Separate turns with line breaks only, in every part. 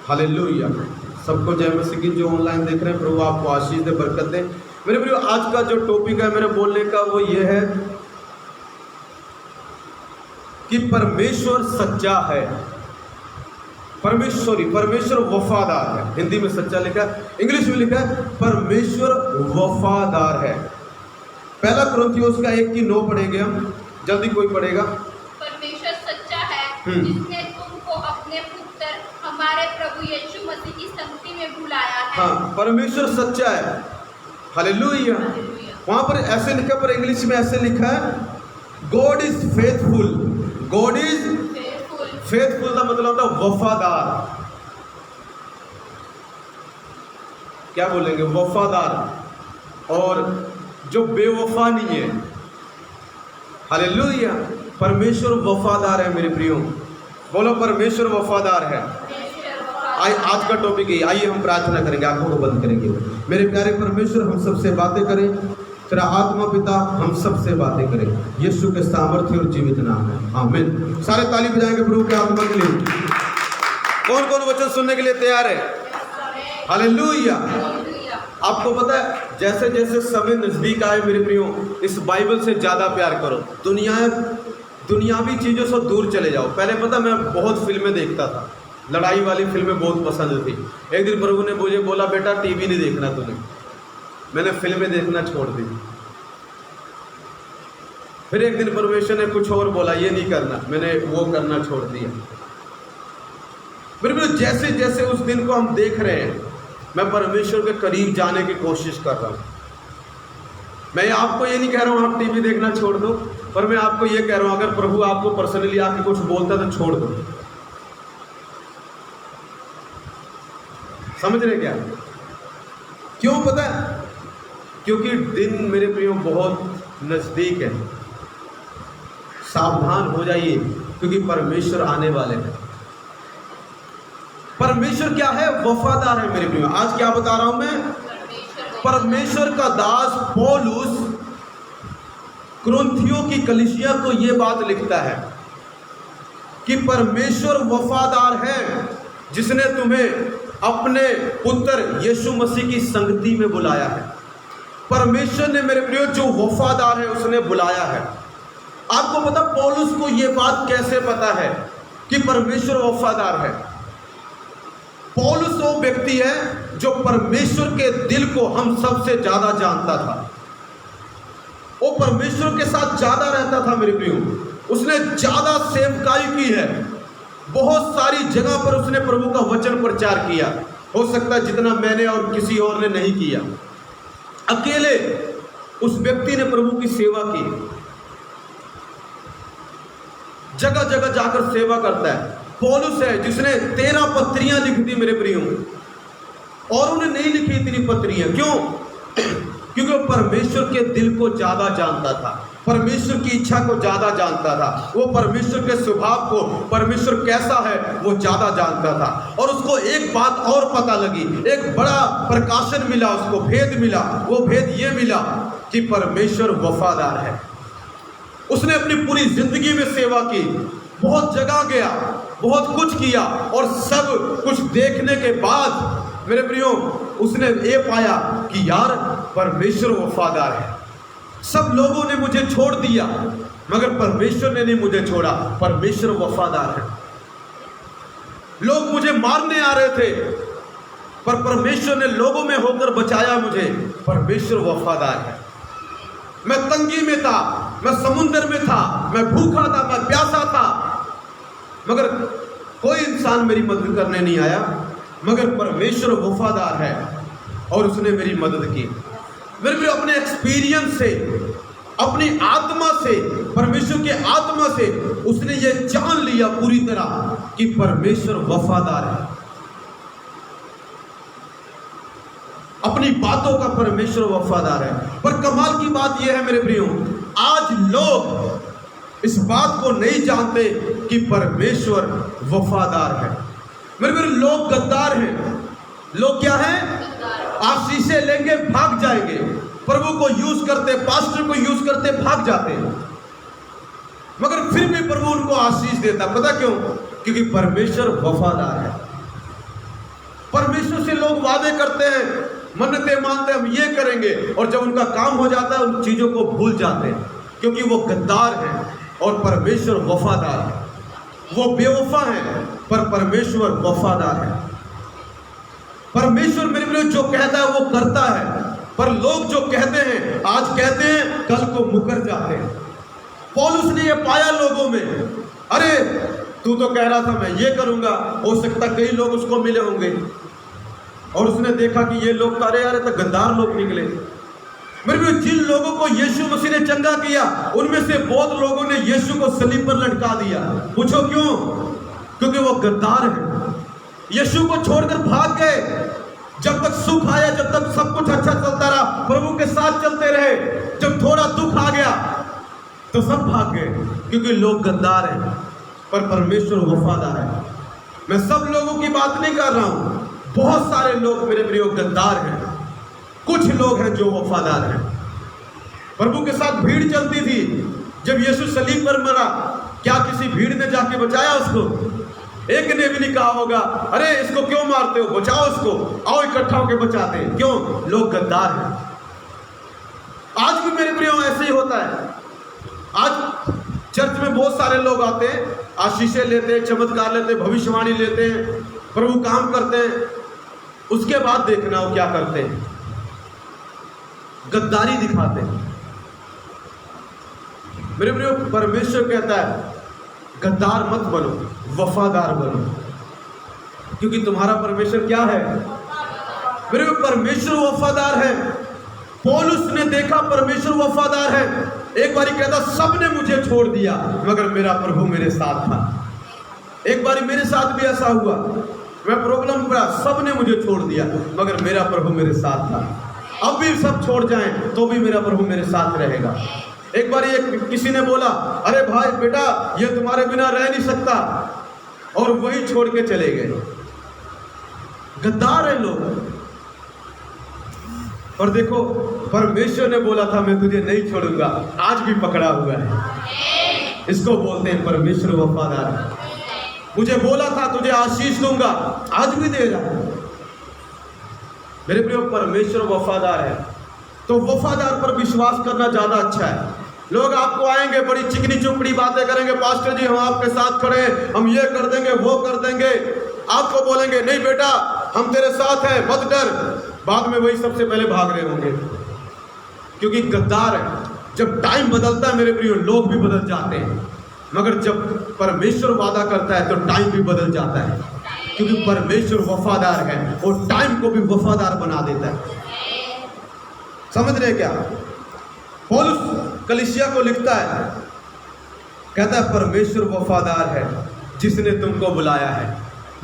Hallelujah. सबको जय मसीह की। जो ऑनलाइन देख रहे हैं, प्रभु आपको आशीष दे, बरकत दे। मेरे प्रियो, आज का जो टॉपिक है मेरे बोलने का वो ये है कि परमेश्वर सच्चा है। परमेश्वर वफादार है। हिंदी में सच्चा लिखा है, इंग्लिश में लिखा है परमेश्वर वफादार है। पहला कुरिन्थियों का 1:9 पढ़ेंगे हम, जल्दी कोई पढ़ेगा।
परमेश्वर सच्चा है जिसने तुमको अपने पुत्र हमारे प्रभु यीशु मसीह की संगति में बुलाया है।
हाँ, परमेश्वर सच्चा है। हालेलुया। वहां पर ऐसे लिखा, पर इंग्लिश में ऐसे लिखा है God is faithful. God is faithful का मतलब होता है वफादार। क्या बोलेंगे? वफादार। और जो बेवफा नहीं है। हालेलुया। परमेश्वर वफादार है मेरे प्रियो। बोलो परमेश्वर वफादार है। आज का टॉपिक है। आइए हम प्रार्थना करेंगे, आंखों को बंद करेंगे। मेरे प्यारे परमेश्वर, हम सबसे बातें करें। तेरा आत्मा पिता हम सबसे बातें करें। यीशु के सामर्थ्य और जीवित नाम है, आमीन। सारे ताली बजाएंगे प्रभु के आत्मा के लिए। कौन कौन वचन सुनने के लिए तैयार है? हालेलुया। आपको पता है, जैसे जैसे समय नजदीक आए मेरे प्रियो, इस बाइबल से ज्यादा प्यार करो। दुनियावी चीजों से दूर चले जाओ। पहले पता, मैं बहुत फिल्में देखता था, लड़ाई वाली फिल्में बहुत पसंद थी। एक दिन प्रभु ने मुझे बोला, बेटा टीवी नहीं देखना तूने। मैंने फिल्में देखना छोड़ दी। फिर एक दिन परमेश्वर ने कुछ और बोला, ये नहीं करना। मैंने वो करना छोड़ दिया। फिर जैसे जैसे उस दिन को हम देख रहे हैं, मैं परमेश्वर के करीब जाने की कोशिश कर रहा हूँ। मैं आपको ये नहीं कह रहा हूँ आप टीवी देखना छोड़ दो, पर मैं आपको ये कह रहा हूँ, अगर प्रभु आपको पर्सनली आके कुछ बोलता तो छोड़ दो। समझ रहे क्या? क्यों पता है? क्योंकि दिन मेरे प्रियो बहुत नजदीक है। सावधान हो जाइए, क्योंकि परमेश्वर आने वाले हैं। परमेश्वर क्या है? वफादार है मेरे प्रियो। आज क्या बता रहा हूं मैं? परमेश्वर का दास पौलुस कुरिन्थियों की कलीसिया को यह बात लिखता है कि परमेश्वर वफादार है जिसने तुम्हें अपने पुत्र यीशु मसीह की संगति में बुलाया है। परमेश्वर ने मेरे प्रियो जो वफादार है उसने बुलाया है। आपको पता पौलुस को यह बात कैसे पता है कि परमेश्वर वफादार है? पौलुस वो व्यक्ति है जो परमेश्वर के दिल को हम सबसे ज्यादा जानता था। वो परमेश्वर के साथ ज्यादा रहता था मेरे प्रियो। उसने ज्यादा सेवकाई की है। बहुत सारी जगह पर उसने प्रभु का वचन प्रचार किया। हो सकता है जितना मैंने और किसी और ने नहीं किया। अकेले उस व्यक्ति ने प्रभु की सेवा की। जगह जगह जाकर सेवा करता है। पौलुस है जिसने 13 पत्रियां लिख दी मेरे प्रियो, और उन्हें नहीं लिखी इतनी पत्रियां। क्यों? क्योंकि वो परमेश्वर के दिल को ज्यादा जानता था, परमेश्वर की इच्छा को ज्यादा जानता था। वो परमेश्वर के स्वभाव को, परमेश्वर कैसा है वो ज्यादा जानता था। और उसको एक बात और पता लगी, एक बड़ा प्रकाशन मिला, उसको भेद मिला। वो भेद ये मिला कि परमेश्वर वफादार है। उसने अपनी पूरी जिंदगी में सेवा की, बहुत जगह गया, बहुत कुछ किया, और सब कुछ देखने के बाद मेरे प्रियो उसने ये पाया कि यार परमेश्वर वफादार है। सब लोगों ने मुझे छोड़ दिया मगर परमेश्वर ने नहीं मुझे छोड़ा। परमेश्वर वफादार है। लोग मुझे मारने आ रहे थे पर परमेश्वर ने लोगों में होकर बचाया मुझे। परमेश्वर वफादार है। मैं तंगी में था, मैं समुद्र में था, मैं भूखा था, मैं प्यासा था, मगर कोई इंसान मेरी मदद करने नहीं आया। मगर परमेश्वर वफादार है और उसने मेरी मदद की। मेरे भी अपने एक्सपीरियंस से, अपनी आत्मा से, परमेश्वर के आत्मा से उसने ये जान लिया पूरी तरह कि परमेश्वर वफादार है। अपनी बातों का परमेश्वर वफादार है। पर कमाल की बात यह है मेरे प्रियो, आज लोग इस बात को नहीं जानते कि परमेश्वर वफादार है। मेरे लोग गद्दार हैं। लोग क्या हैं? आशीषें लेंगे भाग जाएंगे। प्रभु को यूज करते, पास्टर को यूज करते भाग जाते हैं, मगर फिर भी प्रभु उनको आशीष देता। पता क्यों? क्योंकि परमेश्वर वफादार है। परमेश्वर से लोग वादे करते हैं, मन्नतें मानते हैं, हम ये करेंगे, और जब उनका काम हो जाता है उन चीजों को भूल जाते हैं, क्योंकि वो गद्दार हैं और परमेश्वर वफादार है। वो बेवफा है पर परमेश्वर वफादार है। परमेश्वर मेरे लिए जो कहता है वो करता है, पर लोग जो कहते हैं, आज कहते हैं कल को मुकर जाते हैं। पौलुस ने ये पाया लोगों में, अरे तू तो कह रहा था मैं ये करूंगा, हो सकता कई लोग उसको मिले होंगे, और उसने देखा कि ये लोग अरे यार तो गद्दार लोग निकले। मेरे भी जिन लोगों को यीशु मसीह ने चंगा किया, उनमें से बहुत लोगों ने यीशु को सलीब पर लटका दिया। पूछो क्यों? क्योंकि वो गद्दार हैं, यीशु को छोड़कर भाग गए। जब तक सुख आया, जब तक सब कुछ अच्छा चलता रहा, प्रभु के साथ चलते रहे। जब थोड़ा दुख आ गया तो सब भाग गए, क्योंकि लोग गद्दार हैं पर परमेश्वर वफादार है। मैं सब लोगों की बात नहीं कर रहा हूं, बहुत सारे लोग मेरे प्रिय गद्दार हैं, कुछ लोग हैं जो वफादार हैं। प्रभु के साथ भीड़ चलती थी, जब यीशु सलीब पर मरा, क्या किसी भीड़ ने जाके बचाया उसको? एक ने भी नहीं कहा होगा अरे इसको क्यों मारते हो, बचाओ उसको, आओ इकट्ठा होकर बचाते हैं। क्यों? लोग गद्दार हैं। आज भी मेरे प्रियो ऐसे ही होता है। आज चर्च में बहुत सारे लोग आते हैं, आशीषें लेते हैं, चमत्कार लेते हैं, भविष्यवाणी लेते हैं, प्रभु काम करते हैं, उसके बाद देखना वो क्या करते हैं, गद्दारी दिखाते हैं। मेरे प्रियो परमेश्वर कहता है गद्दार मत बनो, वफादार बनो, क्योंकि तुम्हारा परमेश्वर क्या है? मेरे परमेश्वर वफादार है। पौलुस ने देखा परमेश्वर वफादार है। एक बारी कहता सबने मुझे छोड़ दिया मगर मेरा प्रभु मेरे साथ था। एक बारी मेरे साथ भी ऐसा हुआ, मैं प्रॉब्लम पड़ा, सबने मुझे छोड़ दिया मगर मेरा प्रभु मेरे साथ था। अब भी सब छोड़ जाएं तो भी मेरा प्रभु मेरे साथ रहेगा। एक बार किसी ने बोला अरे भाई बेटा ये तुम्हारे बिना रह नहीं सकता, और वही छोड़ के चले गए। गद्दार है लोग। और देखो परमेश्वर ने बोला था मैं तुझे नहीं छोड़ूंगा, आज भी पकड़ा हुआ है। इसको बोलते हैं परमेश्वर वफादार है। मुझे बोला था तुझे आशीष दूंगा, आज भी दे रहा है। मेरे प्रिय परमेश्वर वफादार है, तो वफादार पर विश्वास करना ज्यादा अच्छा है। लोग आपको आएंगे, बड़ी चिकनी चुपड़ी बातें करेंगे, पास्टर जी हम आपके साथ खड़े हैं, हम ये कर देंगे वो कर देंगे। आपको बोलेंगे नहीं बेटा हम तेरे साथ हैं, मत डर। बाद में वही सबसे पहले भाग रहे होंगे, क्योंकि गद्दार है। जब टाइम बदलता है मेरे प्रियो लोग भी बदल जाते हैं, मगर जब परमेश्वर वादा करता है तो टाइम भी बदल जाता है, क्योंकि परमेश्वर वफादार है और टाइम को भी वफादार बना देता है। समझ रहे क्या? पौलुस कलीसिया को लिखता है, कहता है परमेश्वर वफादार है जिसने तुमको बुलाया है।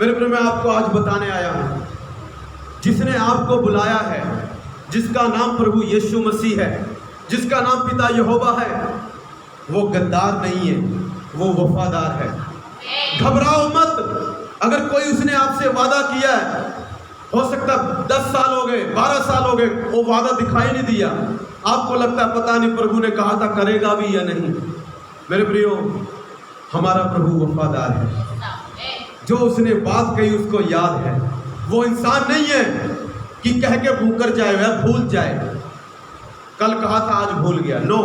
मेरे प्रिय मैं आपको आज बताने आया हूं, जिसने आपको बुलाया है, जिसका नाम प्रभु यीशु मसीह है, जिसका नाम पिता यहोवा है, वो गद्दार नहीं है, वो वफादार है। घबराओ मत। अगर कोई उसने आपसे वादा किया है, हो सकता 10 साल हो गए, 12 साल हो गए, वो वादा दिखाई नहीं दिया, आपको लगता है पता नहीं प्रभु ने कहा था करेगा भी या नहीं। मेरे प्रियो हमारा प्रभु वफादार है। जो उसने बात कही उसको याद है। वो इंसान नहीं है कि कह के मुकर जाए या भूल जाए, कल कहा था आज भूल गया। नो,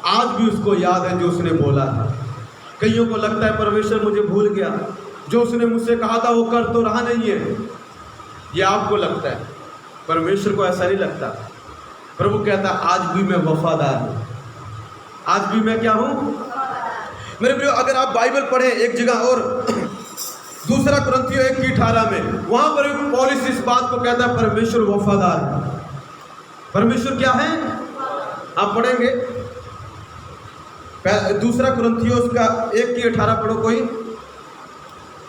आज भी उसको याद है जो उसने बोला था। कईयों को लगता है परमेश्वर मुझे भूल गया, जो उसने मुझसे कहा था वो कर तो रहा नहीं है, ये आपको लगता है, परमेश्वर को ऐसा नहीं लगता। प्रभु कहता आज भी मैं वफादार हूं, आज भी मैं क्या हूं? मेरे प्रियो अगर आप बाइबल पढ़ें एक जगह और दूसरा कुरिन्थियों 1:18 में, वहां पर पौलुस इस बात को कहता है परमेश्वर वफादार है। परमेश्वर क्या है? आप पढ़ेंगे दूसरा कुरिन्थियों का 1:18 पढ़ो। कोई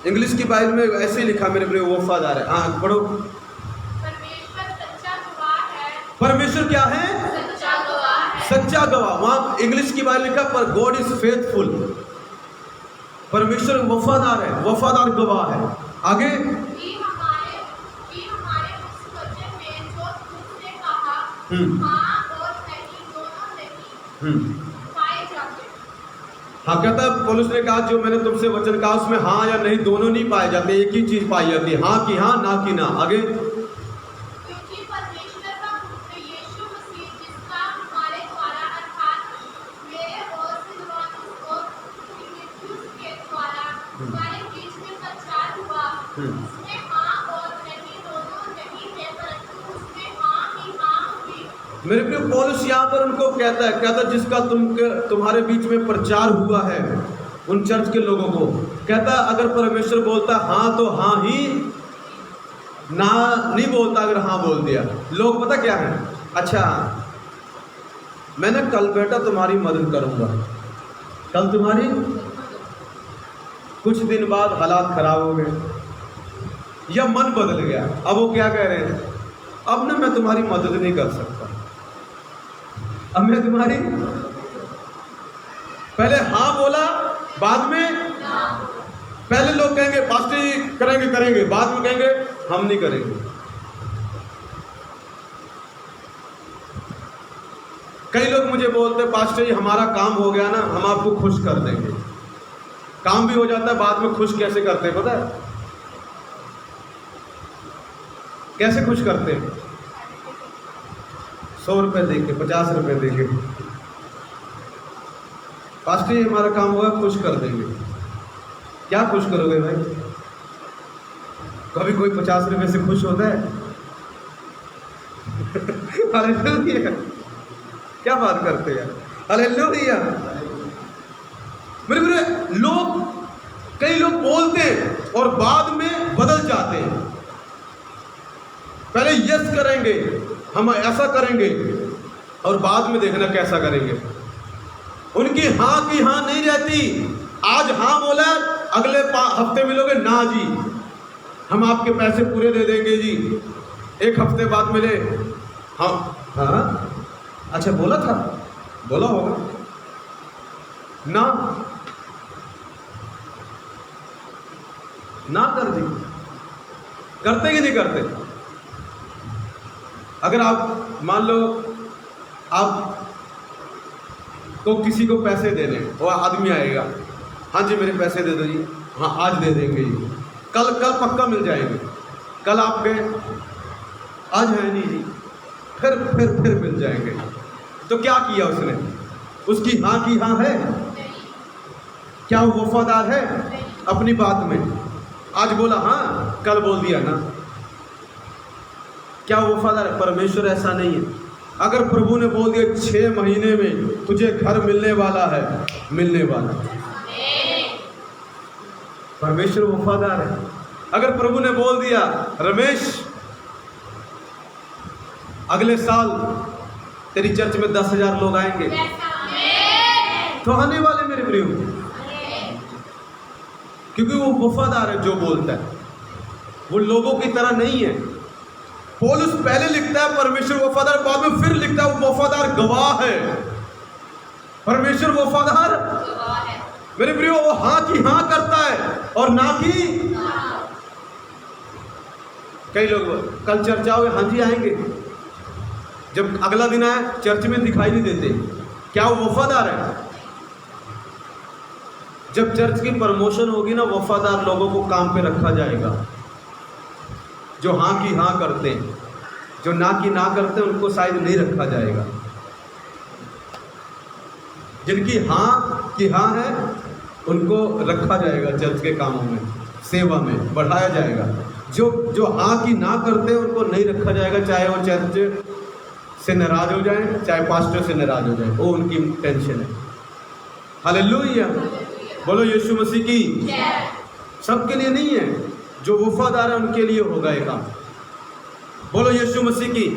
इंग्लिश की बाइबल में ऐसे ही लिखा मेरे प्रिय वफादार है। हाँ पढ़ो।
परमेश्वर सच्चा गवाह है।
परमेश्वर क्या है?
सच्चा गवाह है।
सच्चा गवाह। वहां इंग्लिश की बाइबल लिखा पर गॉड इज फेथफुल। परमेश्वर वफादार है, वफादार गवाह है। आगे
कि हमारे उस वचन में जो तुमने कहा हाँ और नहीं दोनों नहीं पाए जाते।
हाँ, कहता है पौलुस ने कहा जो मैंने तुमसे वचन कहा उसमें हाँ या नहीं दोनों नहीं पाए जाते, एक ही चीज पाई जाती है, हाँ की हाँ, ना की ना। आगे,
क्योंकि परमेश्वर का पुत्र यीशु मसीह जिसका हमारे द्वारा अर्थात मेरे और सिलवानुस और तीमुथियुस के द्वारा हमारे बीच में प्रचार हुआ, उसमें हाँ और नहीं दोनों नहीं है, परंतु उसमें हाँ ही हाँ हुई।
मेरे प्रिय पौलुस यहाँ पर उनको कहता है जिसका तुम्हारे बीच में प्रचार हुआ है, उन चर्च के लोगों को कहता है अगर परमेश्वर बोलता हाँ तो हाँ ही, ना नहीं बोलता अगर हाँ बोल दिया। लोग पता क्या है, अच्छा मैंने कल बेटा तुम्हारी मदद करूंगा, कल तुम्हारी, कुछ दिन बाद हालात खराब हो गए या मन बदल गया, अब वो क्या कह रहे हैं, अब ना मैं तुम्हारी मदद नहीं कर सकता, अब मैं तुम्हारी, पहले हाँ बोला बाद में, पहले लोग कहेंगे पास्टर जी करेंगे, बाद में कहेंगे हम नहीं करेंगे। कई लोग मुझे बोलते पास्टर जी हमारा काम हो गया ना, हम आपको खुश कर देंगे। काम भी हो जाता है, बाद में खुश कैसे करते हैं पता है? कैसे खुश करते हैं? 100 रुपए देके, 50 रुपए देके, पास्टर जी हमारा काम होगा खुश कर देंगे। क्या खुश करोगे भाई? कभी कोई 50 रुपए से खुश होता है? हालेलुया, क्या बात करते हैं, हालेलुया। मेरे लोग, कई लोग बोलते हैं और बाद में बदल जाते हैं। पहले यस करेंगे, हम ऐसा करेंगे, और बाद में देखना कैसा करेंगे। उनकी हाँ की हाँ नहीं रहती। आज हाँ बोला, अगले हफ्ते मिलोगे ना जी हम आपके पैसे पूरे दे देंगे जी, एक हफ्ते बाद मिले हाँ हाँ अच्छा बोला था, बोला होगा ना, ना कर दी। करते कि नहीं करते? अगर आप मान लो आप तो किसी को पैसे देने, वो आदमी आएगा, हाँ जी मेरे पैसे दे दो जी, हाँ आज दे देंगे जी, कल पक्का मिल जाएंगे। कल आप गए, आज है नहीं जी, फिर मिल जाएंगे। तो क्या किया उसने? उसकी हाँ की हाँ है? क्या वो वफादार है अपनी बात में? आज बोला हाँ, कल बोल दिया ना, क्या वो वफादार है? परमेश्वर ऐसा नहीं है। अगर प्रभु ने बोल दिया 6 महीने में तुझे घर मिलने वाला है, मिलने वाला, परमेश्वर वफादार है। अगर प्रभु ने बोल दिया रमेश अगले साल तेरी चर्च में 10,000 लोग आएंगे, तो आने वाले मेरे प्रिय, क्योंकि वो वफादार है। जो बोलता है वो लोगों की तरह नहीं है। पौलुस पहले लिखता है परमेश्वर वफादार, बाद में फिर लिखता है वो वफादार गवाह है। परमेश्वर वफादार मेरे प्रियो, वो हाँ की हाँ करता है और ना की। कई लोग कल चर्च आओगे, हाँ जी आएंगे, जब अगला दिन आए चर्च में दिखाई नहीं देते। क्या वो वफादार है? जब चर्च की प्रमोशन होगी ना, वफादार लोगों को काम पे रखा जाएगा। जो हाँ की हाँ करते हैं, जो ना की ना करते हैं, उनको शायद नहीं रखा जाएगा। जिनकी हाँ की हाँ है उनको रखा जाएगा, चर्च के कामों में, सेवा में बढ़ाया जाएगा। जो हाँ की ना करते हैं उनको नहीं रखा जाएगा, चाहे वो चर्च से नाराज हो जाए, चाहे पास्टर से नाराज हो जाए, वो उनकी टेंशन है। हालेलुया, बोलो यीशु मसीह की। सबके लिए नहीं है, जो वफादार है उनके लिए होगा ये काम। बोलो यीशु मसीह की।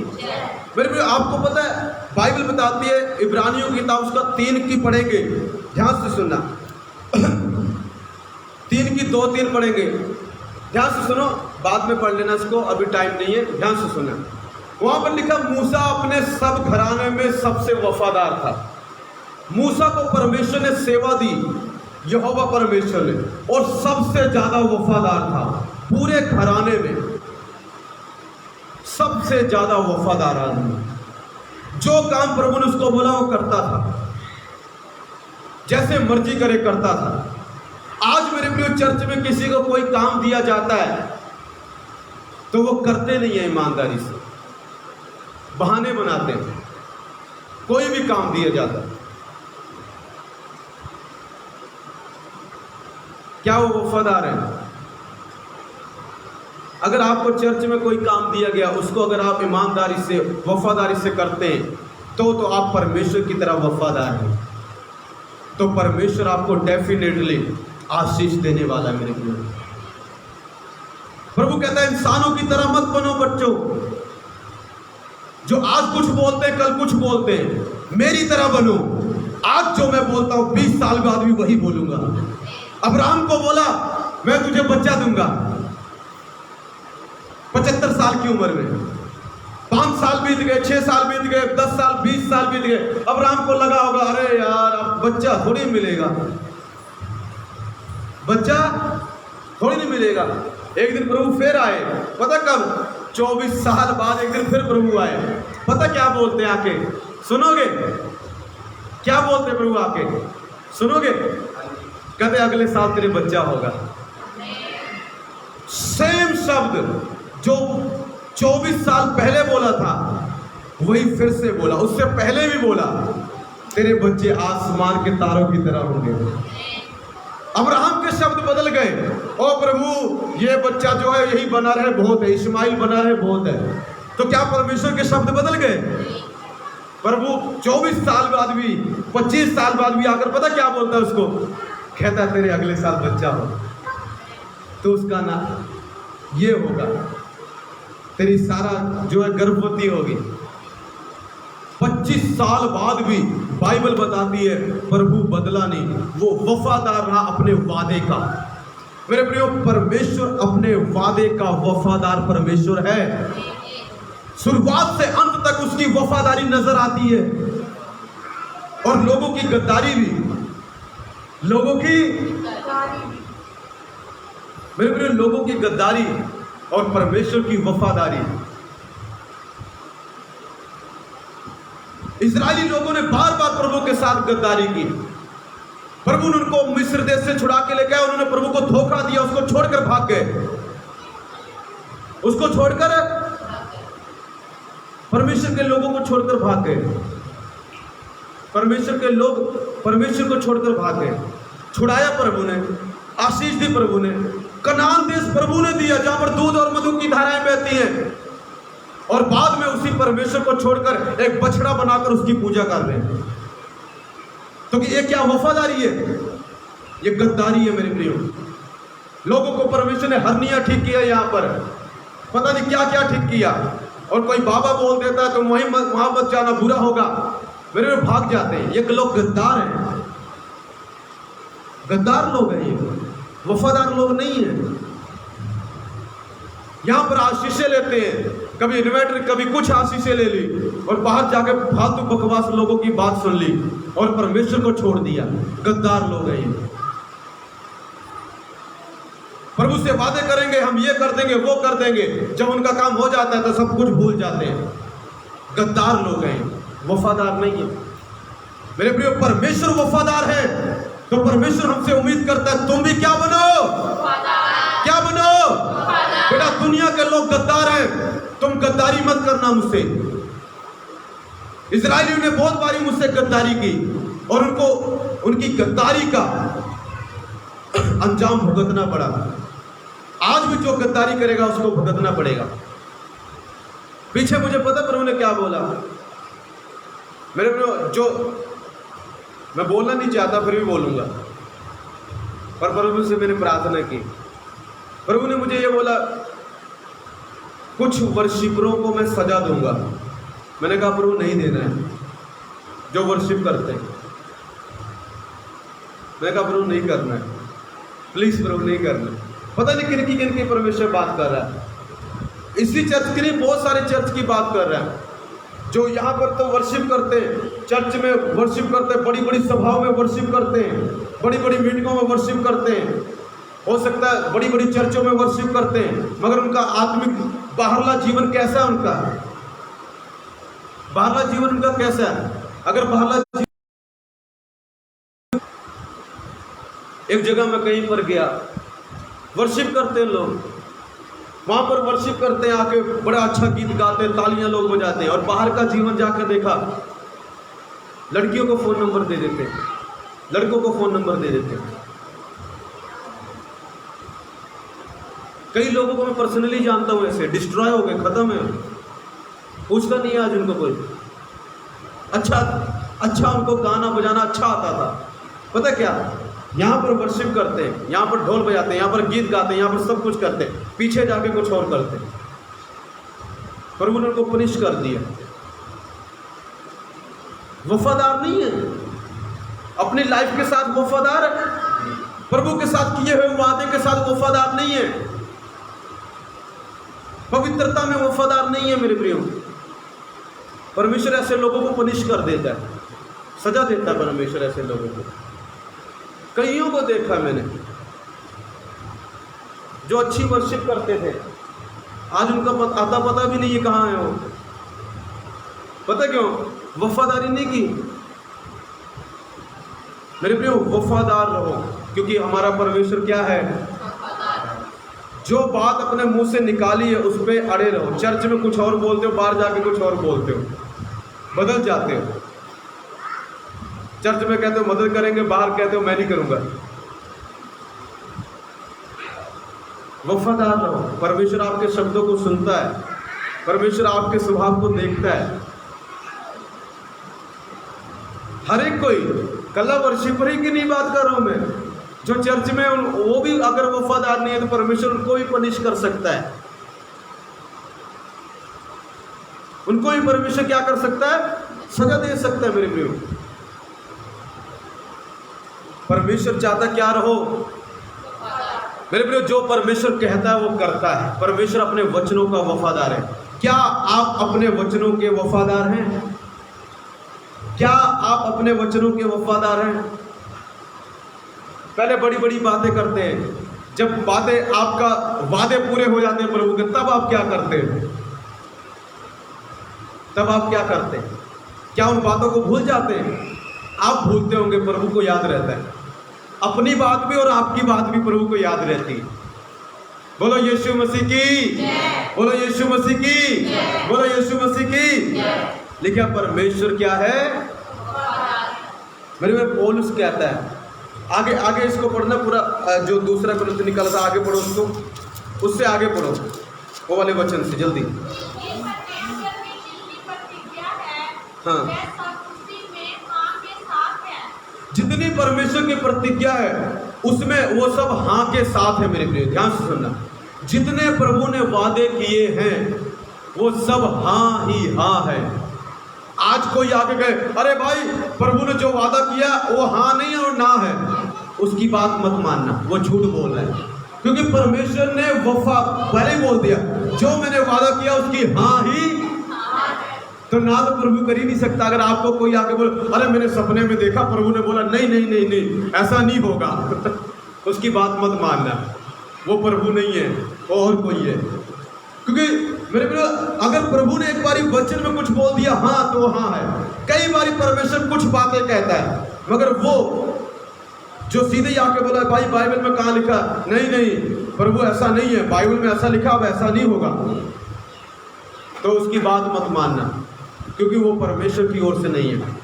मेरे प्रिय, आपको पता है बाइबल बताती है, इब्रानियों की किताब उसका 3 की पढ़ेंगे, ध्यान से सुनना। 3 की 2-3 पढ़ेंगे, ध्यान से सुनो, बाद में पढ़ लेना इसको, अभी टाइम नहीं है, ध्यान से सुनना। वहां पर लिखा मूसा अपने सब घराने में सबसे वफादार था। मूसा को परमेश्वर ने सेवा दी, यहोवा परमेश्वर ने, और सबसे ज्यादा वफादार था पूरे घराने में, सबसे ज्यादा वफादार आदमी। जो काम प्रभु ने उसको बोला वो करता था। जैसे मर्जी करे करता था। आज मेरे प्रिय चर्च में किसी को कोई काम दिया जाता है तो वो करते नहीं है ईमानदारी से, बहाने बनाते हैं। कोई भी काम दिया जाता है, क्या वो वफादार है? अगर आपको चर्च में कोई काम दिया गया, उसको अगर आप ईमानदारी से वफादारी से करते हैं तो आप परमेश्वर की तरह वफादार हैं, तो परमेश्वर आपको डेफिनेटली आशीष देने वाला है। मेरे प्रिय, प्रभु कहता है इंसानों की तरह मत बनो बच्चों, जो आज कुछ बोलते हैं कल कुछ बोलते हैं। मेरी तरह बनो। आज जो मैं बोलता हूं 20 साल बाद भी वही बोलूंगा। अब्राहम को बोला मैं तुझे बच्चा दूंगा 75 साल की उम्र में। 5 साल बीत गए, 6 साल बीत गए, 10 साल 20 साल बीत गए। अब्राहम को लगा होगा अरे यार अब बच्चा थोड़ी मिलेगा, बच्चा थोड़ी नहीं मिलेगा। एक दिन प्रभु फिर आए, पता कब? 24 साल बाद एक दिन फिर प्रभु आए। पता क्या बोलते हैं आके? सुनोगे क्या बोलते हैं प्रभु आके? सुनोगे? कहते अगले साल तेरे बच्चा होगा। सेम शब्द जो 24 साल पहले बोला था वही फिर से बोला, उससे पहले भी बोला तेरे बच्चे आसमान के तारों की तरह होंगे। अब्राहम के शब्द बदल गए, ओ प्रभु ये बच्चा जो है यही बना रहे बहुत है, इस्माइल बना रहे बहुत है। तो क्या परमेश्वर के शब्द बदल गए? प्रभु 24 साल बाद भी 25 साल बाद भी आकर पता क्या बोलता है उसको? कहता है तेरे अगले साल बच्चा हो, तो उसका ना ये होगा, तेरी सारा जो है गर्भवती होगी। 25 साल बाद भी बाइबल बताती है प्रभु बदला नहीं, वो वफादार रहा अपने वादे का। मेरे प्रियो, परमेश्वर अपने वादे का वफादार परमेश्वर है। शुरुआत से अंत तक उसकी वफादारी नजर आती है, और लोगों की गद्दारी भी, लोगों की मेरे प्रियो लोगों की गद्दारी और परमेश्वर की वफादारी। इजरायली लोगों ने बार बार प्रभु के साथ गद्दारी की। प्रभु ने उनको मिस्र देश से छुड़ा के लेके आए, उन्होंने प्रभु को धोखा दिया, उसको छोड़कर भाग गए। उसको छोड़कर परमेश्वर के लोगों को छोड़कर भाग गए। परमेश्वर के लोग परमेश्वर को छोड़कर भाग गए। छुड़ाया प्रभु ने, आशीष दी प्रभु ने, कनान देश प्रभु ने दिया जहां पर दूध और मधु की धाराएं बहती हैं, और बाद में उसी परमेश्वर को छोड़कर एक बछड़ा बनाकर उसकी पूजा कर रहे हैं। तो ये क्या वफादारी है? ये गद्दारी है मेरे प्रियो। लोगों को परमेश्वर ने हरनिया ठीक किया, यहाँ पर पता नहीं क्या क्या ठीक किया, और कोई बाबा बोल देता है तो वहां मत जाना, बुरा होगा, मेरे भाग जाते हैं। ये लोग गद्दार हैं, गद्दार लोग हैं, ये वफादार लोग नहीं है। यहां पर आशीषें लेते हैं, कभी इन्वर्टर कभी कुछ आशीषें ले ली, और बाहर जाकर फालतू बकवास लोगों की बात सुन ली और परमेश्वर को छोड़ दिया। गद्दार लोग हैं ये। प्रभु से वादे करेंगे हम ये कर देंगे वो कर देंगे, जब उनका काम हो जाता है तो सब कुछ भूल जाते हैं। गद्दार लोग हैं, वफादार नहीं है। मेरे प्रियो, परमेश्वर वफादार है, तो परमेश्वर हमसे उम्मीद करता है तुम भी क्या बनो? क्या बनो? बेटा, दुनिया के लोग गद्दार हैं, तुम गद्दारी मत करना मुझसे। इजरायलियों ने बहुत बारी मुझसे गद्दारी की, और उनको उनकी गद्दारी का अंजाम भुगतना पड़ा। आज भी जो गद्दारी करेगा उसको भुगतना पड़ेगा। पीछे मुझे पता प्रभु ने क्या बोला। मेरे जो मैं बोलना नहीं चाहता फिर भी बोलूंगा, पर प्रभु से मैंने प्रार्थना की। प्रभु ने मुझे ये बोला कुछ वर्शिपरों को मैं सजा दूंगा। मैंने कहा प्रभु नहीं देना है, जो वर्शिप करते हैं। मैंने कहा प्रभु नहीं करना है, प्लीज प्रभु नहीं करना। पता नहीं किन की परमेश्वर बात कर रहा है। इसी चर्च की नहीं, बहुत सारे चर्च की बात कर रहा है, जो यहाँ पर तो वर्शिप करते हैं, चर्च में वर्शिप करते हैं, बड़ी बड़ी सभाओं में वर्शिप करते हैं, बड़ी बड़ी मीटिंगों में वर्शिप करते हैं, हो सकता है बड़ी बड़ी चर्चों में वर्शिप करते हैं, मगर उनका आत्मिक बाहरला जीवन कैसा है? उनका बाहरला जीवन उनका कैसा है? अगर बाहरला एक जगह मैं कहीं पर गया, वर्शिप करते हैं लोग, वहाँ पर वर्शिप करते हैं, आके बड़ा अच्छा गीत गाते हैं, तालियां लोग बजाते हैं, और बाहर का जीवन जाकर देखा, लड़कियों को फ़ोन नंबर दे देते, लड़कों को फ़ोन नंबर दे देते। कई लोगों को मैं पर्सनली जानता हूँ, ऐसे डिस्ट्रॉय हो गए, ख़त्म है, पूछता नहीं है आज उनको कोई। अच्छा उनको गाना बजाना अच्छा आता था, पता क्या, यहाँ पर वर्शिप करते हैं, यहाँ पर ढोल बजाते हैं, यहाँ पर गीत गाते हैं, यहाँ पर सब कुछ करते हैं, पीछे जाके कुछ और करते हैं। प्रभु ने उनको पनिश कर दिया। वफादार नहीं है, अपनी लाइफ के साथ वफादार है, प्रभु के साथ किए हुए वादे के साथ वफादार नहीं है, पवित्रता में वफादार नहीं है। मेरे प्रियो, परमेश्वर ऐसे लोगों को पनिश कर देता है, सजा देता है परमेश्वर ऐसे लोगों को। कईयों को देखा मैंने जो अच्छी वर्शिप करते थे, आज उनका आता पता भी नहीं है कहाँ है वो। पता क्यों? वफादारी नहीं की। मेरे प्रियो, वफादार रहो, क्योंकि हमारा परमेश्वर क्या है, जो बात अपने मुंह से निकाली है उस पर अड़े रहो। चर्च में कुछ और बोलते हो, बाहर जाके कुछ और बोलते हो, बदल जाते हो। चर्च में कहते हो मदद करेंगे, बाहर कहते हो मैं नहीं करूंगा। वफादार रहो। परमेश्वर आपके शब्दों को सुनता है, परमेश्वर आपके स्वभाव को देखता है। हर एक कोई, कल्ला वर्शिपर की नहीं बात कर रहा हूं मैं, जो चर्च में वो भी अगर वफादार नहीं है तो परमेश्वर उनको भी पनिश कर सकता है। उनको भी परमेश्वर क्या कर सकता है, सजा दे सकता है। मेरे प्रियो, परमेश्वर चाहता क्या रहो। मेरे प्रियो, जो परमेश्वर कहता है वो करता है। परमेश्वर अपने वचनों का वफादार है। क्या आप अपने वचनों के वफादार हैं? क्या आप अपने वचनों के वफादार हैं? पहले बड़ी बड़ी बातें करते हैं, जब बातें आपका वादे पूरे हो जाते हैं प्रभु के, तब आप क्या करते हैं? तब आप क्या करते हैं? क्या उन बातों को भूल जाते हैं? आप भूलते होंगे, प्रभु को याद रहता है। अपनी बात भी और आपकी बात भी प्रभु को याद रहती है। बोलो यीशु मसीह की, बोलो यीशु मसीह की, बोलो यीशु मसीह की। लेकिन परमेश्वर क्या है? मेरे में पौलुस कहता है, आगे आगे इसको पढ़ना पूरा, जो दूसरा कुरिन्थियों निकला था, आगे पढ़ो उसको, उससे आगे पढ़ो वो वाले वचन से जल्दी। हाँ, जितनी परमेश्वर की प्रतिज्ञा है उसमें वो सब हाँ के साथ है। मेरे प्रिय, ध्यान से सुनना, जितने प्रभु ने वादे किए हैं वो सब हाँ ही हाँ है। आज कोई आके कहे अरे भाई प्रभु ने जो वादा किया वो हाँ नहीं और ना है, उसकी बात मत मानना, वो झूठ बोल रहा है। क्योंकि परमेश्वर ने वफा पहले बोल दिया, जो मैंने वादा किया उसकी हाँ ही, तो ना तो प्रभु कर ही नहीं सकता। अगर आपको कोई आके बोले अरे मैंने सपने में देखा प्रभु ने बोला नहीं नहीं नहीं नहीं ऐसा नहीं होगा उसकी बात मत मानना, वो प्रभु नहीं है, वो और कोई है। क्योंकि मेरे प्रिय, अगर प्रभु ने एक बारी वचन में कुछ बोल दिया हाँ तो हाँ है। कई बारी परमेश्वर कुछ बातें कहता है, मगर वो जो सीधे ही आके बोला भाई बाइबल में कहाँ लिखा, नहीं नहीं प्रभु ऐसा नहीं है, बाइबल में ऐसा लिखा अब ऐसा नहीं होगा, तो उसकी बात मत मानना, क्योंकि वो परमेश्वर की ओर से नहीं है।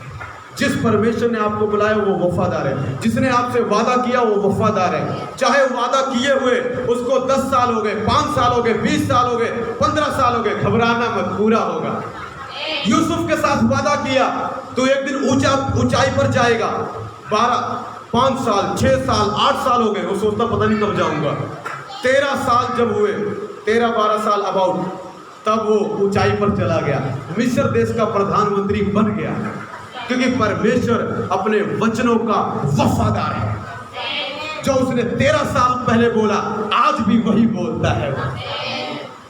जिस परमेश्वर ने आपको बुलाया वो वफादार है, जिसने आपसे वादा किया वो वफादार है। चाहे वादा किए हुए उसको 10 साल हो गए, 5 साल हो गए, 20 साल हो गए, 15 साल हो गए, घबराना मत, पूरा होगा। यूसुफ के साथ वादा किया तो एक दिन ऊंचाई पर जाएगा। 5 साल 6 साल 8 साल हो गए, वो सोचता पता नहीं कब जाऊंगा। 13 साल जब हुए, 13-12 साल अबाउट, तब वो ऊंचाई पर चला गया, मिस्र देश का प्रधानमंत्री बन गया, क्योंकि परमेश्वर अपने वचनों का वफादार है। जो उसने 13 साल पहले बोला आज भी वही बोलता है।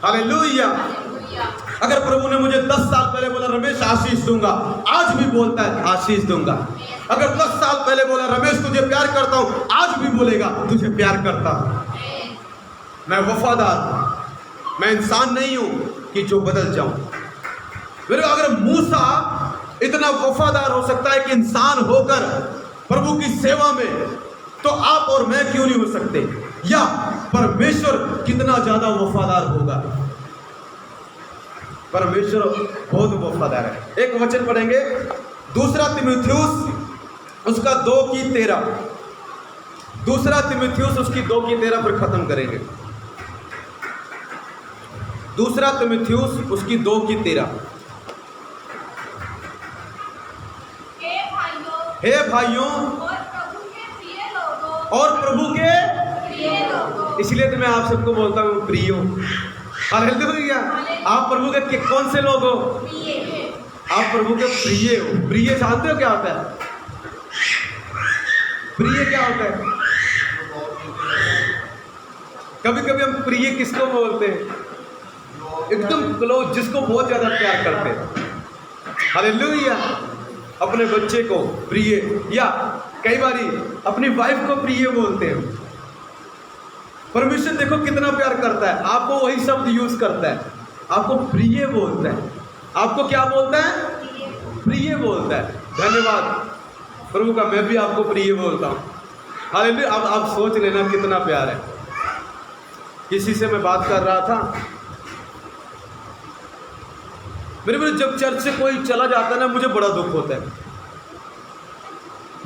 हालेलुया। अगर प्रभु ने मुझे 10 साल पहले बोला रमेश आशीष दूंगा, आज भी बोलता है आशीष दूंगा। अगर 10 साल पहले बोला रमेश तुझे प्यार करता हूं, आज भी बोलेगा तुझे प्यार करता हूं। मैं वफादार हूं, मैं इंसान नहीं हूं कि जो बदल जाऊं। मेरे अगर मूसा इतना वफादार हो सकता है कि इंसान होकर प्रभु की सेवा में तो आप और मैं क्यों नहीं हो सकते? या परमेश्वर कितना ज्यादा वफादार होगा? परमेश्वर बहुत वफादार है। एक वचन पढ़ेंगे, 2 तीमुथियुस उसका 2:13। 2 तीमुथियुस उसकी 2:13 पर खत्म करेंगे। 2 तीमुथियुस उसकी 2:13। हे भाइयों और प्रभु के इसलिए तो मैं आप सबको बोलता हूँ प्रियो। हालेलुया। आप प्रभु के कौन से लोग हो? आप प्रभु के प्रिय हो। प्रिय जानते हो क्या होता है? प्रिय क्या होता है? कभी कभी हम प्रिय किसको बोलते हैं? एकदम क्लोज, जिसको बहुत ज्यादा प्यार करते हैं। हालेलुया। अपने बच्चे को प्रिय, या कई बारी अपनी वाइफ को प्रिय बोलते हैं। परमेश्वर देखो कितना प्यार करता है, आपको वही शब्द यूज करता है, आपको प्रिय बोलता है। आपको क्या बोलता है? प्रिय बोलता है। धन्यवाद प्रभु का, मैं भी आपको प्रिय बोलता हूँ। हालेलुया। अब आप सोच लेना कितना प्यार है। किसी से मैं बात कर रहा था, मेरे को जब चर्च से कोई चला जाता है ना, मुझे बड़ा दुख होता है।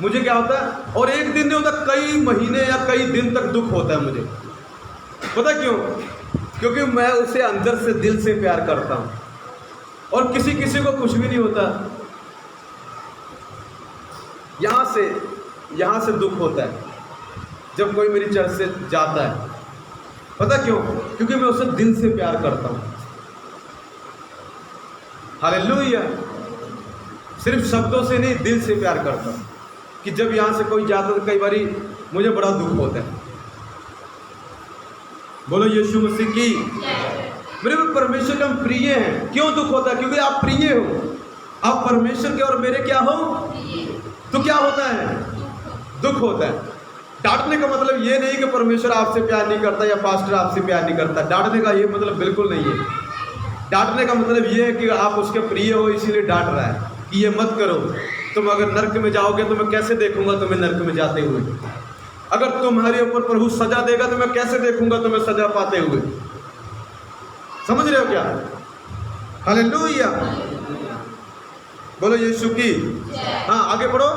मुझे क्या होता है? और एक दिन नहीं होता, कई महीने या कई दिन तक दुख होता है मुझे। पता क्यों? क्योंकि मैं उसे अंदर से दिल से प्यार करता हूं, और किसी किसी को कुछ भी नहीं होता। यहां से दुख होता है जब कोई मेरी चर्च से जाता है। पता क्यों? क्योंकि मैं उसे दिल से प्यार करता हूं। हालेलुया। सिर्फ शब्दों से नहीं, दिल से प्यार करता हूं। कि जब यहां से कोई जाता है तो कई बारी मुझे बड़ा दुख होता है। बोलो यीशु मसीह की। मेरे परमेश्वर का हम प्रिय हैं। क्यों दुख होता है? क्योंकि आप प्रिय हो। आप परमेश्वर के और मेरे क्या हो? तो क्या होता है? दुख होता है। डांटने का मतलब ये नहीं कि परमेश्वर आपसे प्यार नहीं करता या पास्टर आपसे प्यार नहीं करता। डांटने का ये मतलब बिल्कुल नहीं है। डांटने का मतलब ये है कि आप उसके प्रिय हो, इसीलिए डांट रहा है कि ये मत करो। तुम अगर नर्क में जाओगे तो मैं कैसे देखूंगा तुम्हें नर्क में जाते हुए? अगर तुम्हारे ऊपर प्रभु सजा देगा तो मैं कैसे देखूंगा तुम्हें सजा पाते हुए? समझ रहे हो क्या? हालेलुया। बोलो यीशु की। हाँ, आगे पढ़ो।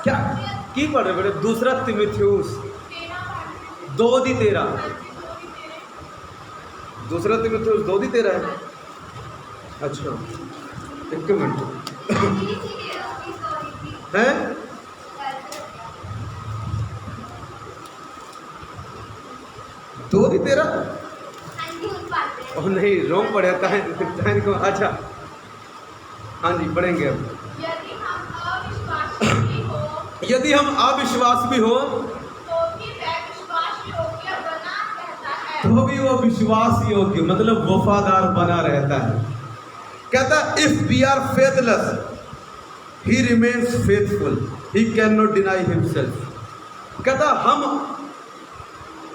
क्या की पढ़ रहे बेटे? 2 तीमुथियुस 2:13। 2 तीमुथियुस 2:13 है। अच्छा, एक मिनट है। 2:13? और नहीं, रोम पढ़े था इनको। अच्छा, हाँ जी, पढ़ेंगे अब। यदि हम अविश्वास भी हो तो भी वो विश्वास योग्य, मतलब वफादार बना रहता है। कहता if we are faithless he remains faithful, he can not deny himself. कहता हम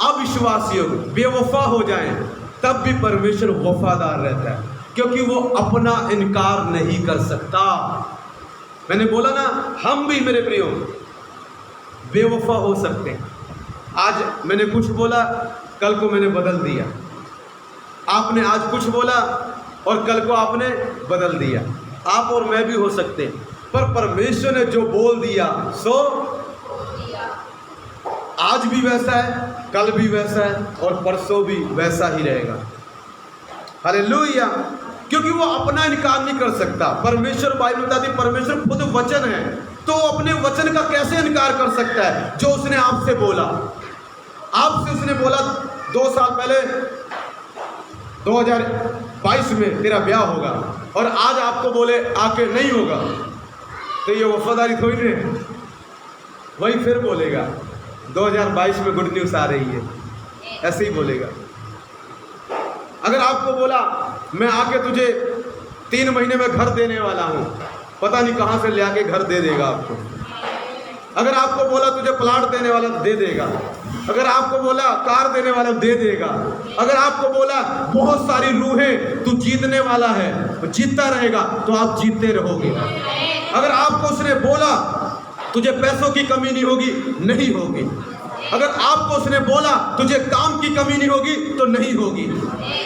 अविश्वास योग्य, बेवफा हो जाएं, तब भी परमेश्वर वफादार रहता है, क्योंकि वो अपना इनकार नहीं कर सकता। मैंने बोला ना, हम भी मेरे प्रियो बेवफा हो सकते हैं। आज मैंने कुछ बोला, कल को मैंने बदल दिया। आपने आज कुछ बोला और कल को आपने बदल दिया। आप और मैं भी हो सकते हैं, पर परमेश्वर ने जो बोल दिया सो आज भी वैसा है, कल भी वैसा है और परसों भी वैसा ही रहेगा। हालेलुया। क्योंकि वो अपना इनकार नहीं कर सकता। परमेश्वर, बाइबल बताती परमेश्वर खुद वचन है, तो अपने वचन का कैसे इनकार कर सकता है? जो उसने आपसे बोला, आपसे उसने बोला 2 साल पहले 2022 में तेरा ब्याह होगा, और आज आपको बोले आके नहीं होगा, तो ये वफादारी थोड़ी नहीं। वही फिर बोलेगा 2022 में गुड न्यूज़ आ रही है, ऐसे ही बोलेगा। अगर आपको बोला मैं आके तुझे 3 महीने में घर देने वाला हूँ, पता नहीं कहाँ से ले आके घर दे देगा आपको। अगर आपको बोला तुझे प्लाट देने वाला, दे देगा। अगर आपको बोला कार देने वाला दे देगा। अगर आपको बोला बहुत सारी रूहें तू जीतने वाला है, तो जीतता रहेगा, तो आप जीतते रहोगे। अगर आपको उसने बोला तुझे पैसों की कमी नहीं होगी, नहीं होगी। अगर आपको उसने बोला तुझे काम की कमी नहीं होगी, तो नहीं होगी।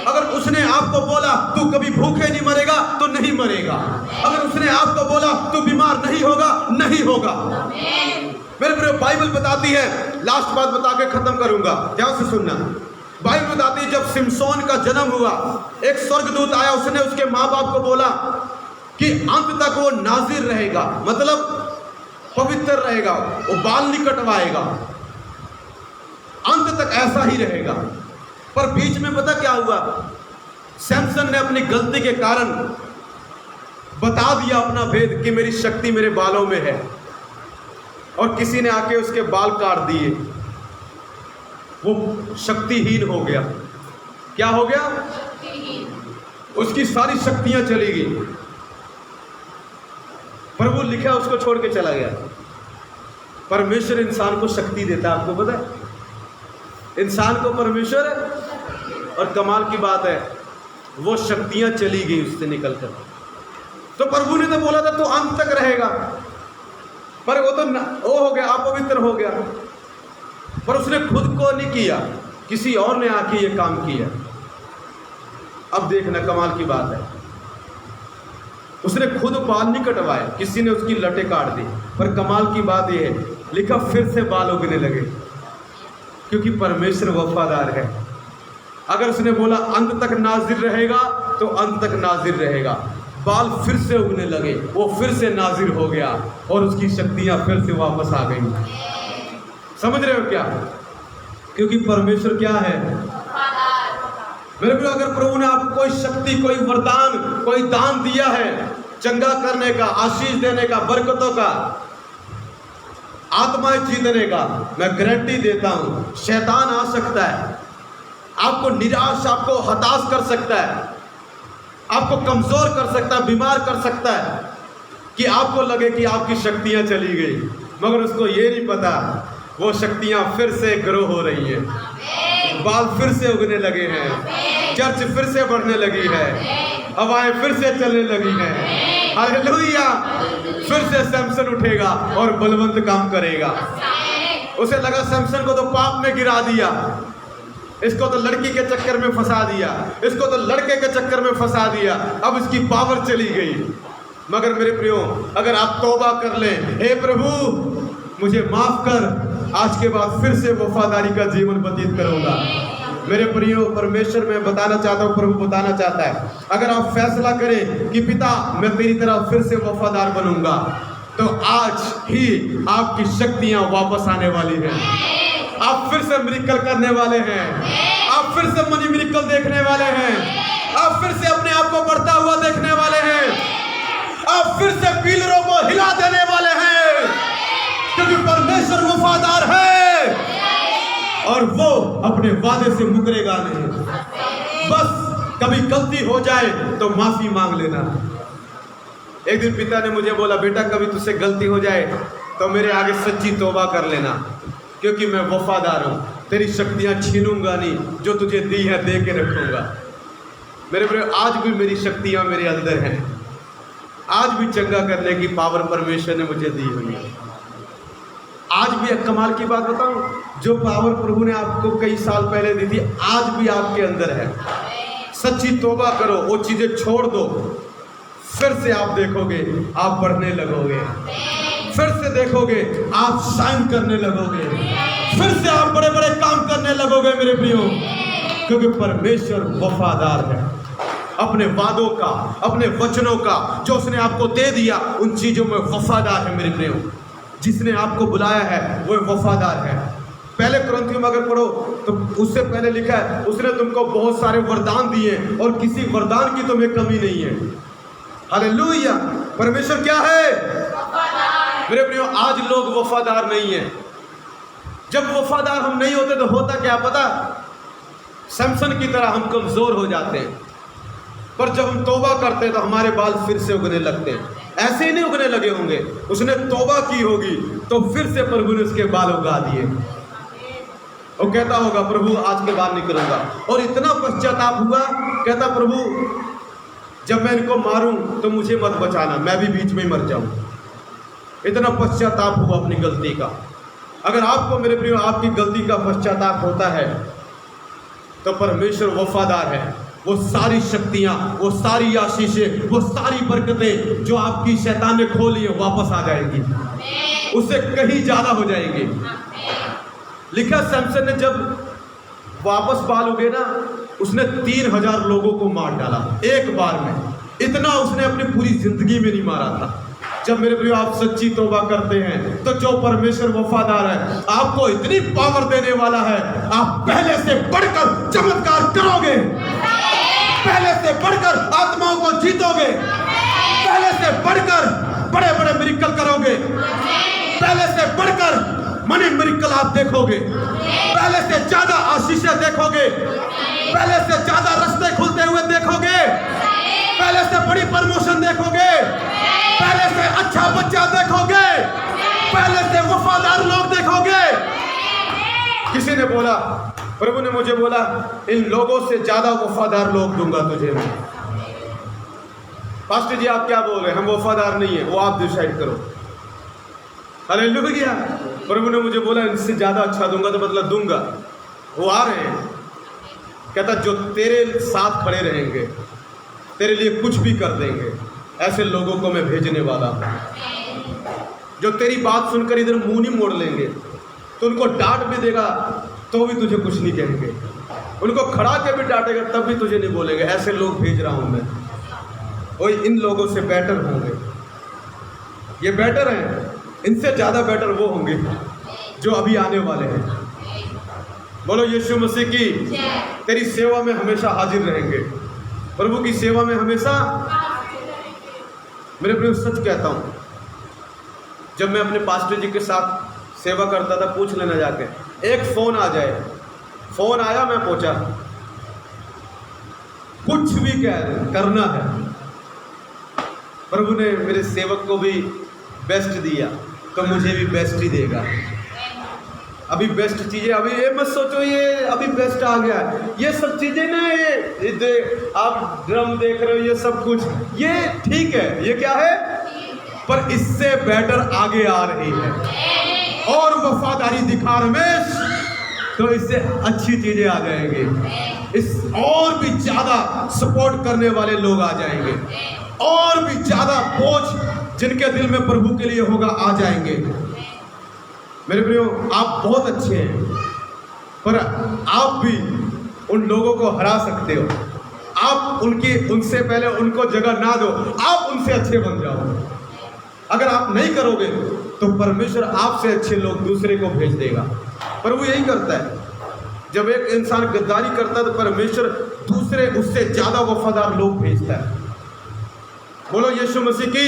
अगर उसने आपको बोला तू कभी भूखे नहीं मरेगा, तो नहीं मरेगा। अगर उसने आपको बोला तू बीमार नहीं होगा, नहीं होगा। मेरे प्रिय, बाइबल बताती है, लास्ट बात बता के खत्म करूंगा, ध्यान से सुनना। बाइबल बताती है जब सिमसोन का जन्म हुआ, एक स्वर्गदूत आया, उसने उसके माँ बाप को बोला कि अंत तक वो नाजिर रहेगा, मतलब पवित्र रहेगा, वो बाल नहीं कटवाएगा, अंत तक ऐसा ही रहेगा। पर बीच में पता क्या हुआ, सैमसन ने अपनी गलती के कारण बता दिया अपना भेद कि मेरी शक्ति मेरे बालों में है, और किसी ने आके उसके बाल काट दिए, वो शक्तिहीन हो गया। क्या हो गया? उसकी सारी शक्तियां चली गई। प्रभु लिखा उसको छोड़ के चला गया। परमेश्वर इंसान को शक्ति देता है, आपको पता है, इंसान को परमेश्वर, और कमाल की बात है वो शक्तियां चली गई उससे निकलकर। तो प्रभु ने तो बोला था तो अंत तक रहेगा, पर वो तो वो हो गया, अपवित्र हो गया। पर उसने खुद को नहीं किया, किसी और ने आके ये काम किया। अब देखना कमाल की बात है, उसने खुद बाल नहीं कटवाए, किसी ने उसकी लटें काट दी। पर कमाल की बात यह है, लिखा फिर से बाल उगने लगे, क्योंकि परमेश्वर वफादार है। अगर उसने बोला अंत तक नाजिर रहेगा, तो अंत तक नाजिर रहेगा। बाल फिर से उगने लगे, वो फिर से नाजिर हो गया, और उसकी शक्तियां फिर से वापस आ गई। समझ रहे हो क्या? क्योंकि परमेश्वर क्या है? मेरे प्रिय, अगर प्रभु ने आपको कोई शक्ति, कोई वरदान, कोई दान दिया है, चंगा करने का, आशीष देने का, बरकतों का, आत्माएं जीतने का, मैं गारंटी देता हूं शैतान आ सकता है, आपको निराश, आपको हताश कर सकता है, आपको कमजोर कर सकता है, बीमार कर सकता है, कि आपको लगे कि आपकी शक्तियां चली गई, मगर उसको ये नहीं पता वो शक्तियां फिर से ग्रो हो रही हैं, बाल फिर से उगने लगे हैं, चर्च फिर से बढ़ने लगी है, हवाएं फिर से चलने लगी हैं। हालेलुया! फिर से सैमसन उठेगा और बलवंत काम करेगा। उसे लगा सैमसन को तो पाप में गिरा दिया, इसको तो लड़की के चक्कर में फंसा दिया, इसको तो लड़के के चक्कर में फंसा दिया, अब इसकी पावर चली गई। मगर मेरे प्रियो, अगर आप तौबा कर लें, हे प्रभु मुझे माफ कर, आज के बाद फिर से वफादारी का जीवन व्यतीत करूंगा। मेरे प्रियो, परमेश्वर मैं बताना चाहता हूँ, प्रभु बताना चाहता है, अगर आप फैसला करें कि पिता मैं तेरी तरह फिर से वफादार बनूंगा, तो आज ही आपकी शक्तियां वापस आने वाली हैं। आप फिर से मिरेकल करने वाले हैं, आप फिर से मनी मिरेकल देखने वाले हैं, आप फिर से अपने आप को बढ़ता हुआ देखने वाले हैं, आप फिर से पिलरों को हिला देने वाले हैं, क्योंकि परमेश्वर वफादार है और वो अपने वादे से मुकरेगा नहीं। बस कभी गलती हो जाए तो माफी मांग लेना। एक दिन पिता ने मुझे बोला, बेटा कभी तुझसे गलती हो जाए तो मेरे आगे सच्ची तौबा कर लेना, क्योंकि मैं वफादार हूँ, तेरी शक्तियाँ छीनूंगा नहीं, जो तुझे दी है दे के रखूंगा। मेरे प्रिय, आज भी मेरी शक्तियाँ मेरे अंदर हैं, आज भी चंगा करने की पावर परमेश्वर ने मुझे दी हुई है। आज भी एक कमाल की बात बताऊं, जो पावर प्रभु ने आपको कई साल पहले दी थी, आज भी आपके अंदर है। सच्ची तौबा करो, वो चीजें छोड़ दो, फिर से आप देखोगे आप बढ़ने लगोगे, फिर से देखोगे आप शाइन करने लगोगे, फिर से आप बड़े बड़े काम करने लगोगे मेरे प्रियो, क्योंकि परमेश्वर वफादार है। अपने वादों का, अपने वचनों का, जो उसने आपको दे दिया, उन चीजों में वफादार है मेरे प्रियो। जिसने आपको बुलाया है वो वफादार है। पहले कुरिन्थियों में अगर पढ़ो तो उससे पहले लिखा है, उसने तुमको बहुत सारे वरदान दिए और किसी वरदान की तुम्हें कमी नहीं है। हालेलुया! परमेश्वर क्या है? मेरे प्रियो, आज लोग वफादार नहीं है। जब वफादार हम नहीं होते तो होता क्या पता, सैमसन की तरह हम कमजोर हो जाते हैं, पर जब हम तौबा करते हैं तो हमारे बाल फिर से उगने लगते हैं। ऐसे ही नहीं उगने लगे होंगे, उसने तौबा की होगी तो फिर से प्रभु ने उसके बाल उगा दिए। वो कहता होगा प्रभु आज के बाद नहीं करूंगा। और इतना पश्चाताप हुआ, कहता प्रभु जब मैं इनको मारूं तो मुझे मत बचाना, मैं भी बीच में ही मर जाऊं। इतना पश्चाताप हुआ अपनी गलती का। अगर आपको मेरे प्रियो आपकी गलती का पश्चाताप होता है तो परमेश्वर वफादार है। वो सारी शक्तियां, वो सारी आशीषें, वो सारी बरकतें जो आपकी शैतान ने खो ली है वापस आ जाएंगी, उससे कहीं ज्यादा हो जाएंगी। लिखा सैमसन ने जब वापस बाल उगे ना, उसने 3000 लोगों को मार डाला एक बार में। इतना उसने अपनी पूरी जिंदगी में नहीं मारा था। जब मेरे प्रियो आप सच्ची तौबा करते हैं तो जो परमेश्वर वफादार है आपको इतनी पावर देने वाला है, आप पहले से बढ़कर चमत्कार करोगे, पहले से बढ़कर आत्माओं को जीतोगे, पहले से बढ़कर बड़े बड़े मिरेकल करोगे, पहले से बढ़कर मनी मिरेकल आप देखोगे, पहले से ज्यादा आशीषें देखोगे, पहले से ज्यादा रास्ते खुलते हुए देखोगे, पहले से बड़ी प्रमोशन देखोगे, पहले से अच्छा बच्चा देखोगे, पहले से वफादार लोग देखोगे। किसी ने बोला, प्रभु ने मुझे बोला इन लोगों से ज्यादा वफादार लोग दूंगा तुझे मैं। पास्टर जी आप क्या बोल रहे हैं, हम वफादार नहीं है, वो आप डिसाइड करो। हालेलुया। प्रभु ने मुझे बोला इनसे ज्यादा अच्छा दूंगा, तो मतलब दूंगा। वो आ रहे हैं, कहता जो तेरे साथ खड़े रहेंगे, तेरे लिए कुछ भी कर देंगे, ऐसे लोगों को मैं भेजने वाला हूं। जो तेरी बात सुनकर इधर मुंह नहीं मोड़ लेंगे, तो उनको डांट भी देगा तो भी तुझे कुछ नहीं कहेंगे, उनको खड़ा के भी डांटेगा तब भी तुझे नहीं बोलेंगे। ऐसे लोग भेज रहा हूं मैं। और इन लोगों से बेटर होंगे, ये बेटर हैं, इनसे ज्यादा बेटर वो होंगे जो अभी आने वाले हैं। बोलो यीशु मसीह की। तेरी सेवा में हमेशा हाजिर रहेंगे, प्रभु की सेवा में हमेशा। मेरे प्रिय सच कहता हूं, जब मैं अपने पास्टर जी के साथ सेवा करता था, पूछ लेना जाके, एक फोन आ जाए, फोन आया मैं पहुंचा, कुछ भी करना है, प्रभु ने मेरे सेवक को भी बेस्ट दिया तो मुझे भी बेस्ट ही देगा। अभी बेस्ट चीजें, अभी ये मत सोचो ये अभी बेस्ट आ गया, ये सब चीजें ना, ये आप ड्रम देख रहे हो, ये सब कुछ ये ठीक है, ये क्या है, पर इससे बेटर आगे आ रही है। और वफादारी दिखा रमेश तो इससे अच्छी चीजें आ जाएंगी, इस और भी ज्यादा सपोर्ट करने वाले लोग आ जाएंगे, और भी ज्यादा बोझ जिनके दिल में प्रभु के लिए होगा आ जाएंगे। मेरे प्रियो आप बहुत अच्छे हैं, पर आप भी उन लोगों को हरा सकते हो। आप उनसे पहले उनको जगह ना दो, आप उनसे अच्छे बन जाओ। अगर आप नहीं करोगे तो परमेश्वर आपसे अच्छे लोग दूसरे को भेज देगा। प्रभु यही करता है, जब एक इंसान गद्दारी करता है तो परमेश्वर दूसरे उससे ज्यादा वफादार लोग भेजता है। बोलो यीशु मसीह की।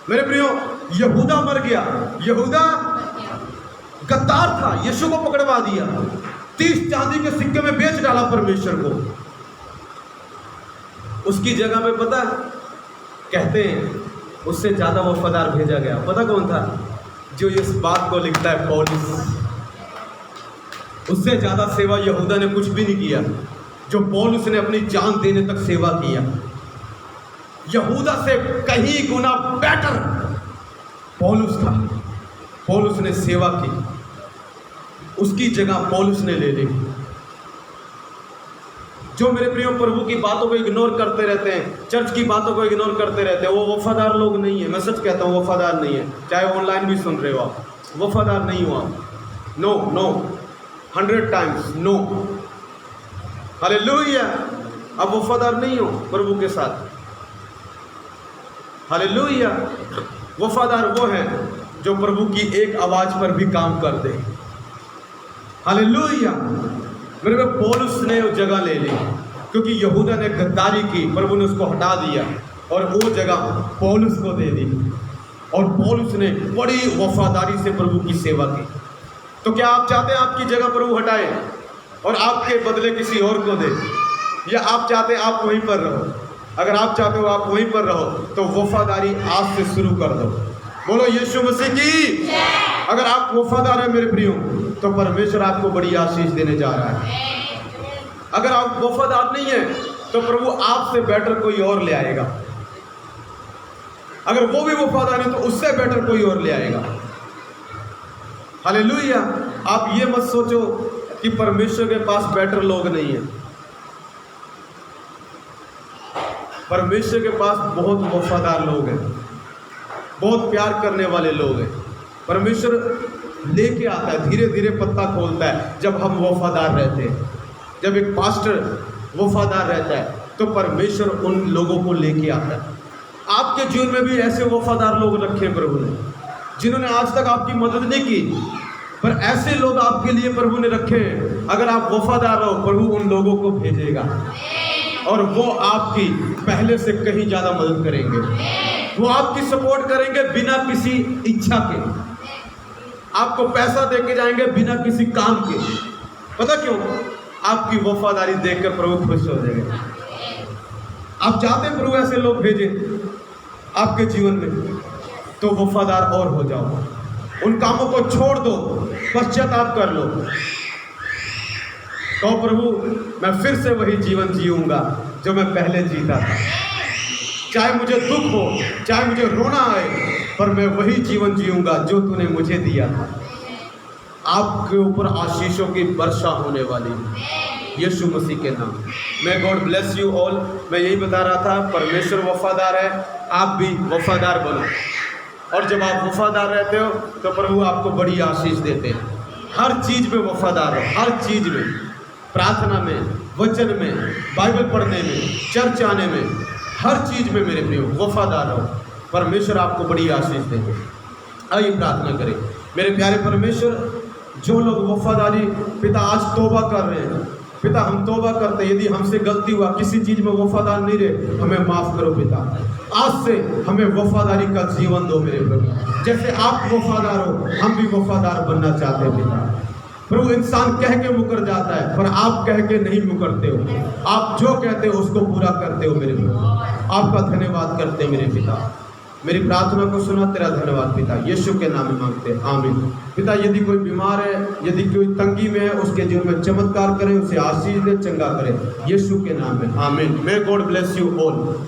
मेरे प्रियो यहूदा मर गया, यहूदा गद्दार था, यीशु को पकड़वा दिया, 30 चांदी के सिक्के में बेच डाला परमेश्वर को। उसकी जगह पे पता कहते हैं उससे ज्यादा वफादार भेजा गया। पता कौन था? जो इस बात को लिखता है पौलुस। उससे ज्यादा सेवा यहूदा ने कुछ भी नहीं किया, जो पौलुस ने अपनी जान देने तक सेवा किया। यहूदा से कहीं गुना बेटर पौलुस था। पौलुस ने सेवा की, उसकी जगह पौलुस ने ले ली। जो मेरे प्रियो प्रभु की बातों को इग्नोर करते रहते हैं, चर्च की बातों को इग्नोर करते रहते हैं, वो वफादार लोग नहीं है। मैं सच कहता हूँ वफादार नहीं है। चाहे ऑनलाइन भी सुन रहे हो आप, वफादार नहीं हो आप। No no 100 times no. Hallelujah. आप वफादार नहीं हो प्रभु के साथ। हालेलुया। वफादार वो है जो प्रभु की एक आवाज पर भी काम कर दे। हालेलुया। मेरे को पौलुस ने वो जगह ले ली, क्योंकि यहूदा ने गद्दारी की, प्रभु ने उसको हटा दिया और वो जगह पौलुस को दे दी। और पौलुस ने बड़ी वफादारी से प्रभु की सेवा की। तो क्या आप चाहते हैं आपकी जगह प्रभु हटाए और आपके बदले किसी और को दे, या आप चाहते हैं आप वहीं पर रहो? अगर आप चाहते हो आप वहीं पर रहो तो वफादारी आज से शुरू कर दो। बोलो यीशु मसीह की। अगर आप वफादार हैं मेरे प्रियो, तो परमेश्वर आपको बड़ी आशीष देने जा रहा है। अगर आप वफादार नहीं है तो प्रभु आपसे बेटर कोई और ले आएगा। अगर वो भी वफादार है तो उससे बेटर कोई और ले आएगा। हालेलुया। आप ये मत सोचो कि परमेश्वर के पास बेटर लोग नहीं है। परमेश्वर के पास बहुत वफादार लोग हैं, बहुत प्यार करने वाले लोग हैं। परमेश्वर लेके आता है, धीरे धीरे पत्ता खोलता है जब हम वफादार रहते हैं। जब एक पास्टर वफादार रहता है तो परमेश्वर उन लोगों को लेके आता है। आपके जीवन में भी ऐसे वफादार लोग रखे प्रभु ने, जिन्होंने आज तक आपकी मदद नहीं की, पर ऐसे लोग आपके लिए प्रभु ने रखे हैं। अगर आप वफादार हो, प्रभु उन लोगों को भेजेगा और वो आपकी पहले से कहीं ज़्यादा मदद करेंगे। वो आपकी सपोर्ट करेंगे बिना किसी इच्छा के। आपको पैसा दे के जाएंगे बिना किसी काम के। पता क्यों? आपकी वफादारी देखकर प्रभु खुश हो जाएंगे। आप चाहते हैं प्रभु ऐसे लोग भेजे आपके जीवन में, तो वफादार और हो जाओ। उन कामों को छोड़ दो, पश्चाताप कर लो। तो प्रभु मैं फिर से वही जीवन जीऊंगा जो मैं पहले जीता था। चाहे मुझे दुख हो, चाहे मुझे रोना आए, पर मैं वही जीवन जीऊंगा जो तूने मुझे दिया था। आपके ऊपर आशीषों की वर्षा होने वाली है यीशु मसीह के नाम। मैं गॉड ब्लेस यू ऑल। मैं यही बता रहा था, परमेश्वर वफादार है, आप भी वफादार बनो। और जब आप वफादार रहते हो तो प्रभु आपको बड़ी आशीष देते हैं। हर चीज़ में वफादार हो, हर चीज़ में, प्रार्थना में, वचन में, बाइबल पढ़ने में, चर्च आने में, हर चीज़ में मेरे प्रियो वफादार हो। परमेश्वर आपको बड़ी आशीष देंगे। आइए प्रार्थना करें। मेरे प्यारे परमेश्वर, जो लोग वफादारी पिता आज तौबा कर रहे हैं, पिता हम तौबा करते हैं, यदि हमसे गलती हुआ, किसी चीज़ में वफादार नहीं रहे, हमें माफ़ करो पिता। आज से हमें वफादारी का जीवन दो मेरे प्रभु। जैसे आप वफादार हो, हम भी वफादार बनना चाहते हैं पिता। प्रभु इंसान कह के मुकर जाता है, पर आप कह के नहीं मुकरते हो। आप जो कहते हो उसको पूरा करते हो मेरे प्रभु। आपका धन्यवाद करते हैं मेरे पिता। मेरी प्रार्थना को सुना, तेरा धन्यवाद पिता। यीशु के नाम में मांगते हैं, आमीन। पिता, यदि कोई बीमार है, यदि कोई तंगी में है, उसके जीवन में चमत्कार करें, उसे आशीष दे, चंगा करें, यीशु के नाम में, आमीन। May God bless you all.